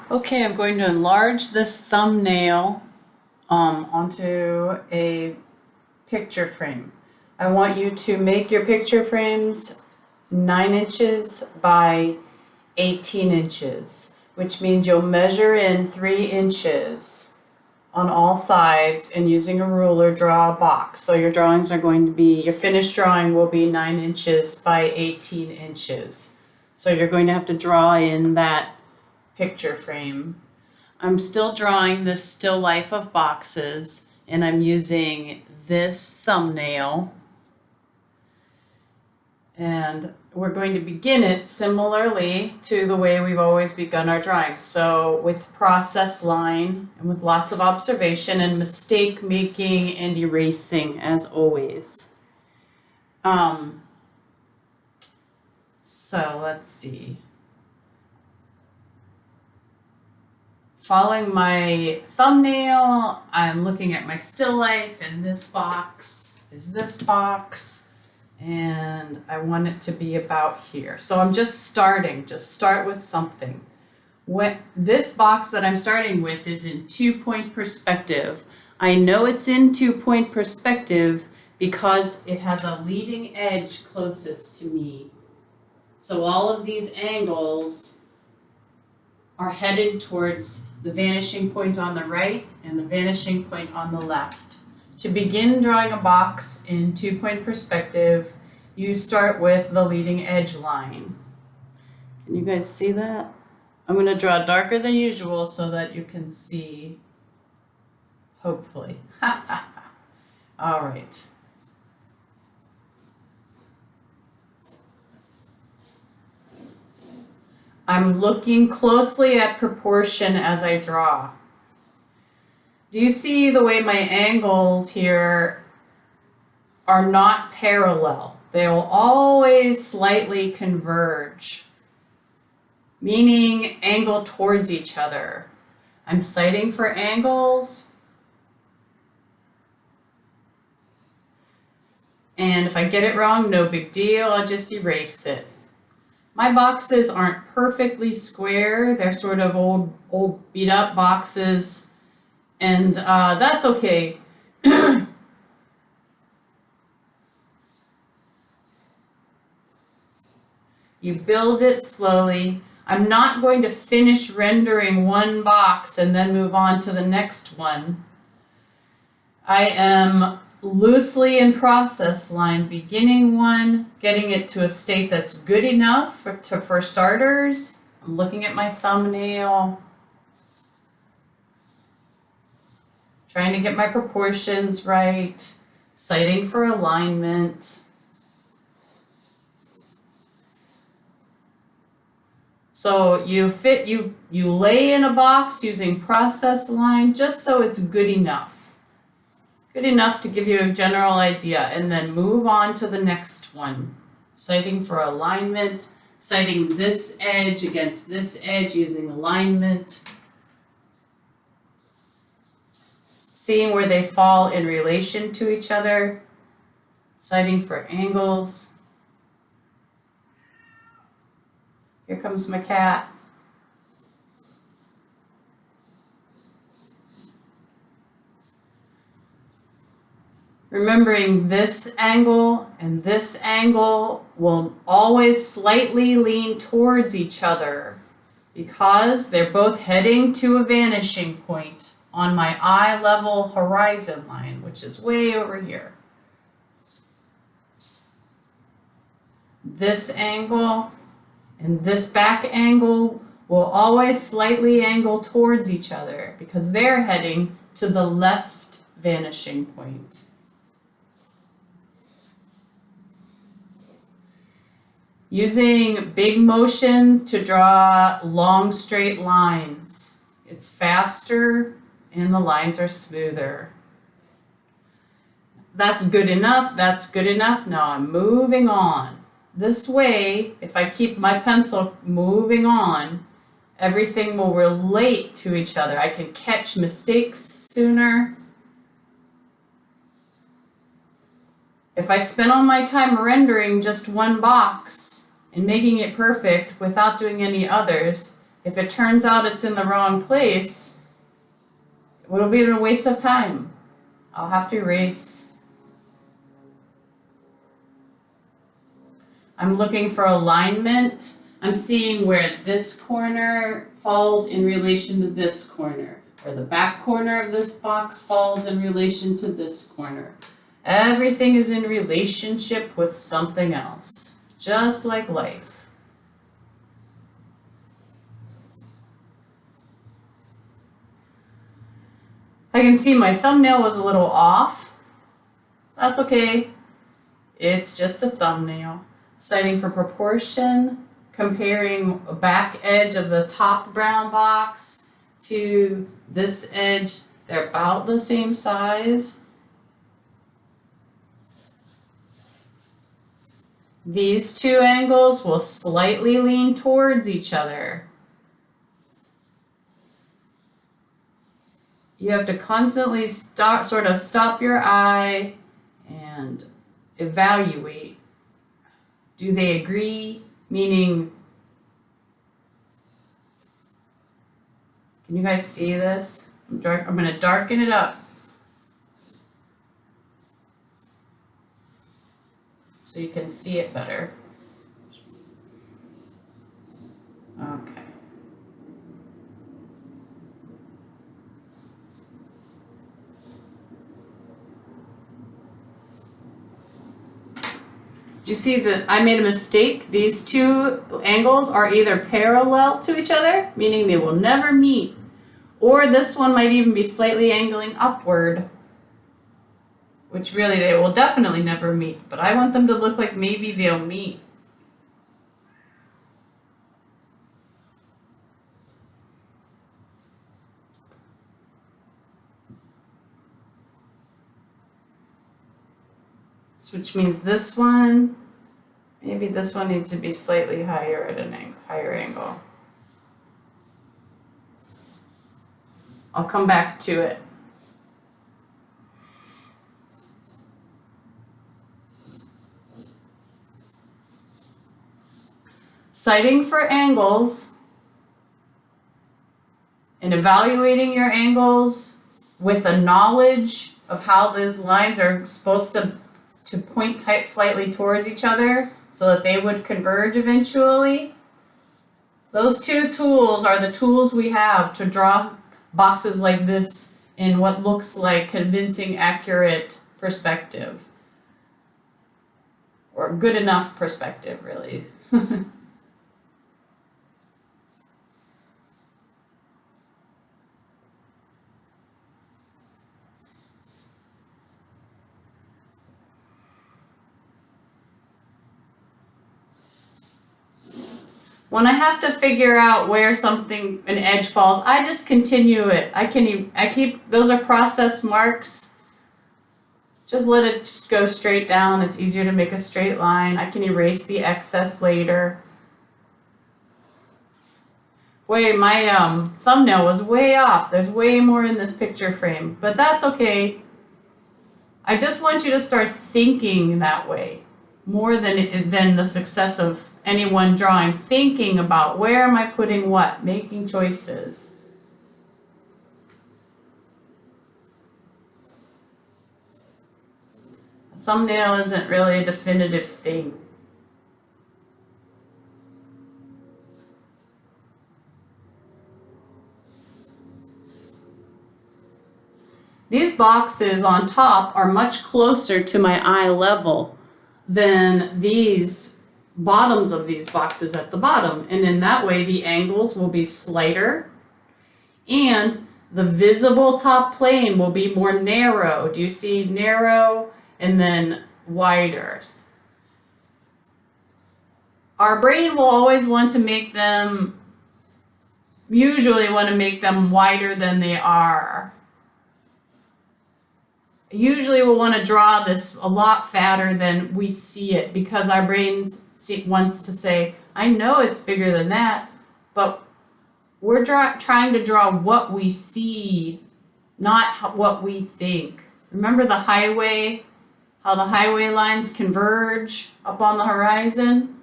Okay, I'm going to enlarge this thumbnail onto a picture frame. I want you to make your picture frames 9 inches by 18 inches, which means you'll measure in 3 inches on all sides and using a ruler draw a box. So your drawings are going to be, your finished drawing will be 9 inches by 18 inches. So you're going to have to draw in that picture frame. I'm still drawing this still life of boxes, and I'm using this thumbnail. And we're going to begin it similarly to the way we've always begun our drawing. So with process line and with lots of observation and mistake making and erasing as always. So let's see. Following my thumbnail, I'm looking at my still life, and this box is this box, and I want it to be about here. So I'm just start with something. This box that I'm starting with is in 2-point perspective. I know it's in 2-point perspective because it has a leading edge closest to me. So all of these angles are headed towards the vanishing point on the right and the vanishing point on the left. To begin drawing a box in 2-point perspective, you start with the leading edge line. Can you guys see that? I'm going to draw darker than usual so that you can see, hopefully. All right. I'm looking closely at proportion as I draw. Do you see the way my angles here are not parallel? They will always slightly converge, meaning angle towards each other. I'm sighting for angles. And if I get it wrong, no big deal, I'll just erase it. My boxes aren't perfectly square. They're sort of old beat up boxes, and that's okay. You build it slowly. I'm not going to finish rendering one box and then move on to the next one. I am loosely in process line, beginning one, getting it to a state that's good enough for starters. I'm looking at my thumbnail, trying to get my proportions right, sighting for alignment. So you lay in a box using process line just so it's good enough. Good enough to give you a general idea, and then move on to the next one. Sighting for alignment, sighting this edge against this edge using alignment. Seeing where they fall in relation to each other. Sighting for angles. Here comes my cat. Remembering this angle and this angle will always slightly lean towards each other because they're both heading to a vanishing point on my eye level horizon line, which is way over here. This angle and this back angle will always slightly angle towards each other because they're heading to the left vanishing point. Using big motions to draw long straight lines. It's faster and the lines are smoother. That's good enough, that's good enough. Now I'm moving on. This way, if I keep my pencil moving on, everything will relate to each other. I can catch mistakes sooner. If I spend all my time rendering just one box and making it perfect without doing any others, If it turns out it's in the wrong place, it'll be a waste of time. I'll have to erase. I'm looking for alignment. I'm seeing where this corner falls in relation to this corner, where the back corner of this box falls in relation to this corner. Everything is in relationship with something else, just like life. I can see my thumbnail was a little off. That's okay. It's just a thumbnail. Citing for proportion, comparing a back edge of the top brown box to this edge. They're about the same size. These two angles will slightly lean towards each other. You have to constantly stop your eye and evaluate. Do they agree? Meaning, can you guys see this? I'm going to darken it up so you can see it better. Okay. Do you see that I made a mistake? These two angles are either parallel to each other, meaning they will never meet, or this one might even be slightly angling upward, which really they will definitely never meet, but I want them to look like maybe they'll meet. Which means this one, maybe this one needs to be slightly higher at a higher angle. I'll come back to it. Citing for angles and evaluating your angles with a knowledge of how those lines are supposed to point slightly towards each other so that they would converge eventually. Those two tools are the tools we have to draw boxes like this in what looks like convincing, accurate perspective. Or good enough perspective, really. When I have to figure out where an edge falls, I just continue it. I keep, those are process marks. Just let it go straight down. It's easier to make a straight line. I can erase the excess later. My thumbnail was way off. There's way more in this picture frame, but that's okay. I just want you to start thinking that way more than the success of anyone drawing, thinking about where am I putting what, making choices. A thumbnail isn't really a definitive thing. These boxes on top are much closer to my eye level than these bottoms of these boxes at the bottom, and in that way the angles will be slighter and the visible top plane will be more narrow. Do you see narrow and then wider? Our brain will always want to make them, usually want to make them wider than they are. Usually we'll want to draw this a lot fatter than we see it because our brains wants to say, I know it's bigger than that, but we're trying to draw what we see, not what we think. Remember the highway, how the highway lines converge up on the horizon?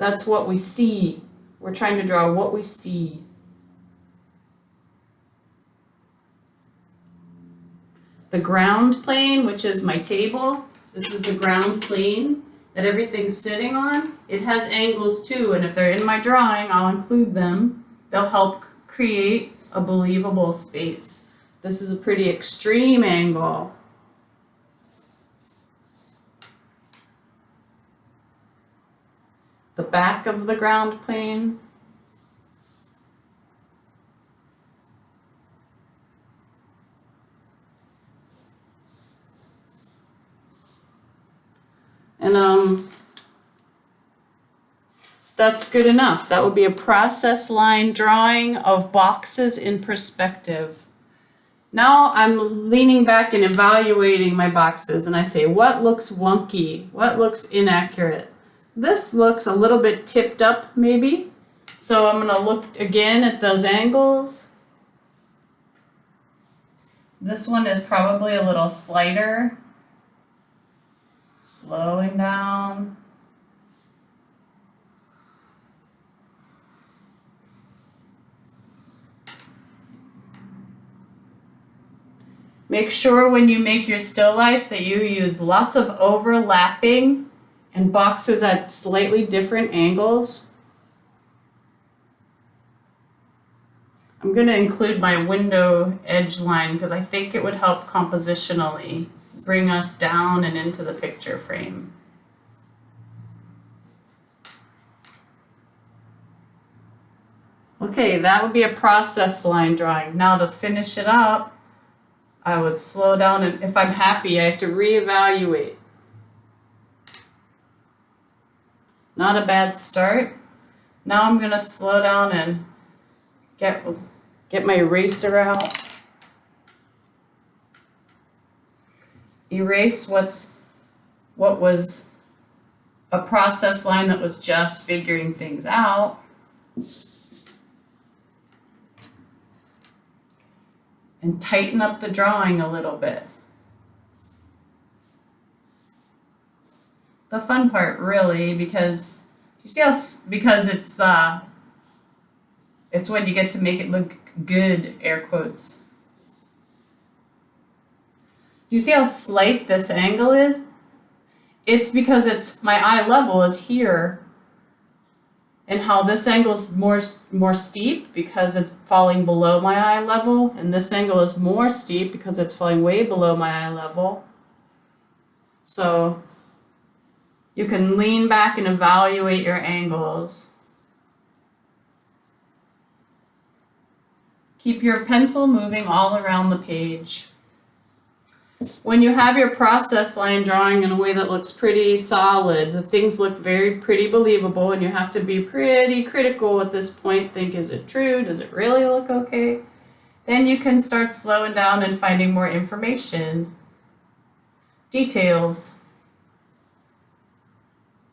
That's what we see. We're trying to draw what we see. The ground plane, which is my table, this is the ground plane that everything's sitting on. It has angles too, and if they're in my drawing, I'll include them. They'll help create a believable space. This is a pretty extreme angle. The back of the ground plane. And that's good enough. That would be a process line drawing of boxes in perspective. Now I'm leaning back and evaluating my boxes, and I say, what looks wonky? What looks inaccurate? This looks a little bit tipped up, maybe. So I'm gonna look again at those angles. This one is probably a little slighter. Slowing down. Make sure when you make your still life that you use lots of overlapping and boxes at slightly different angles. I'm going to include my window edge line because I think it would help compositionally bring us down and into the picture frame. Okay, that would be a process line drawing. Now to finish it up, I would slow down, and if I'm happy, I have to reevaluate. Not a bad start. Now I'm gonna slow down and get my eraser out. Erase what was a process line that was just figuring things out. And tighten up the drawing a little bit. The fun part, really, because you see how, because it's when you get to make it look good, air quotes. You see how slight this angle is? It's because my eye level is here, and how this angle is more steep because it's falling below my eye level, and this angle is more steep because it's falling way below my eye level. So you can lean back and evaluate your angles. Keep your pencil moving all around the page. When you have your process line drawing in a way that looks pretty solid, the things look very pretty believable, and you have to be pretty critical at this point. Think, is it true? Does it really look okay? Then you can start slowing down and finding more information, details,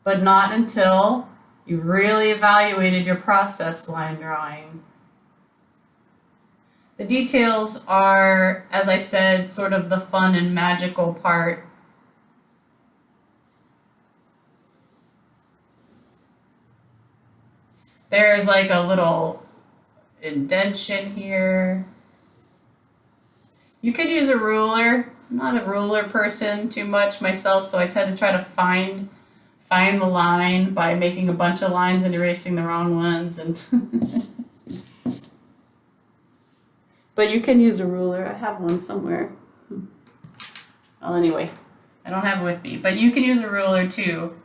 but not until you've really evaluated your process line drawing. The details are, as I said, sort of the fun and magical part. There's like a little indentation here. You could use a ruler. I'm not a ruler person too much myself, so I tend to try to find the line by making a bunch of lines and erasing the wrong ones. And but you can use a ruler. I have one somewhere. Well, anyway, I don't have it with me, but you can use a ruler too.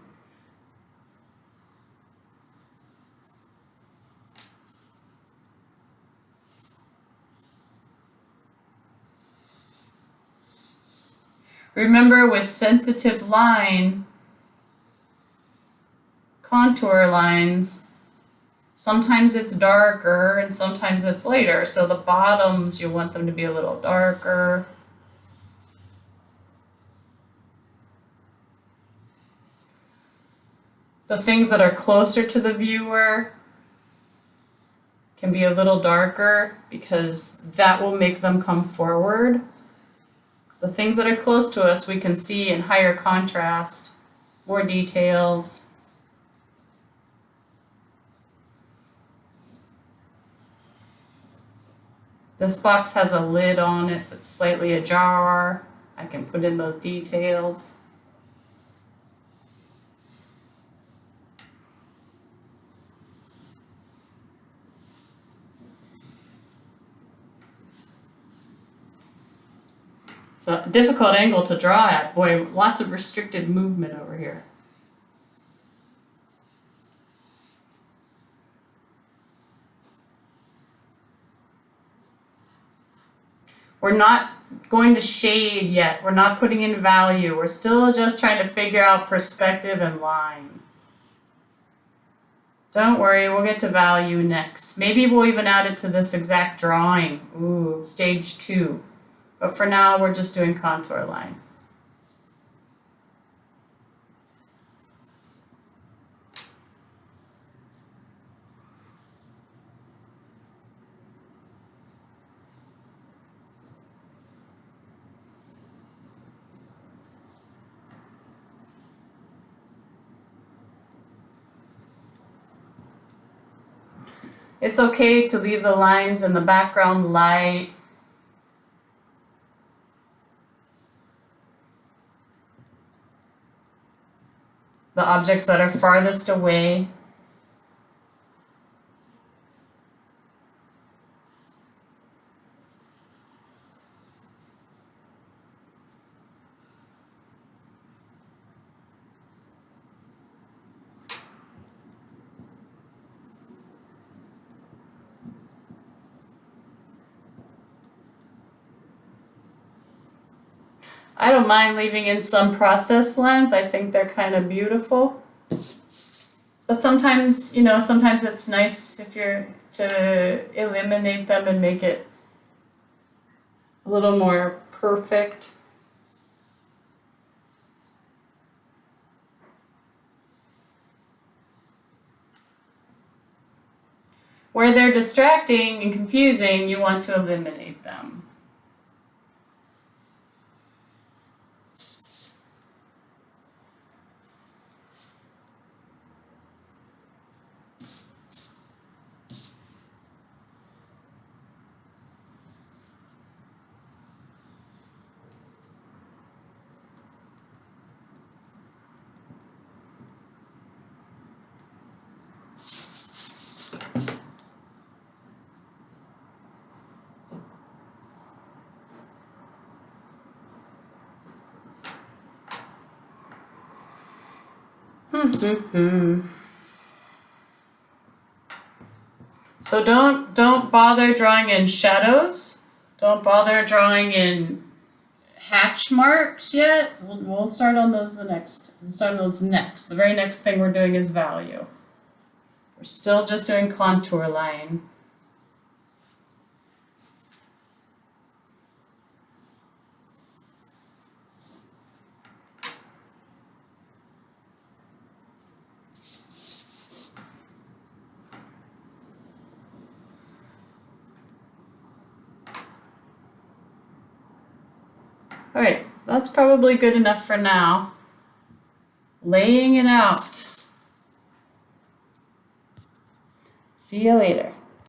Remember, with sensitive line, contour lines, sometimes it's darker and sometimes it's lighter. So the bottoms, you want them to be a little darker. The things that are closer to the viewer can be a little darker because that will make them come forward. The things that are close to us we can see in higher contrast, more details. This box has a lid on it that's slightly ajar. I can put in those details. It's a difficult angle to draw at. Boy, lots of restricted movement over here. We're not going to shade yet. We're not putting in value. We're still just trying to figure out perspective and line. Don't worry, we'll get to value next. Maybe we'll even add it to this exact drawing. Ooh, stage 2. But for now, we're just doing contour line. It's okay to leave the lines in the background light. The objects that are farthest away. I don't mind leaving in some process lines. I think they're kind of beautiful. But sometimes, sometimes it's nice if you're to eliminate them and make it a little more perfect. Where they're distracting and confusing, you want to eliminate them. So don't bother drawing in shadows. Don't bother drawing in hatch marks yet. We'll start on those next. The very next thing we're doing is value. We're still just doing contour line. All right, that's probably good enough for now. Laying it out. See you later.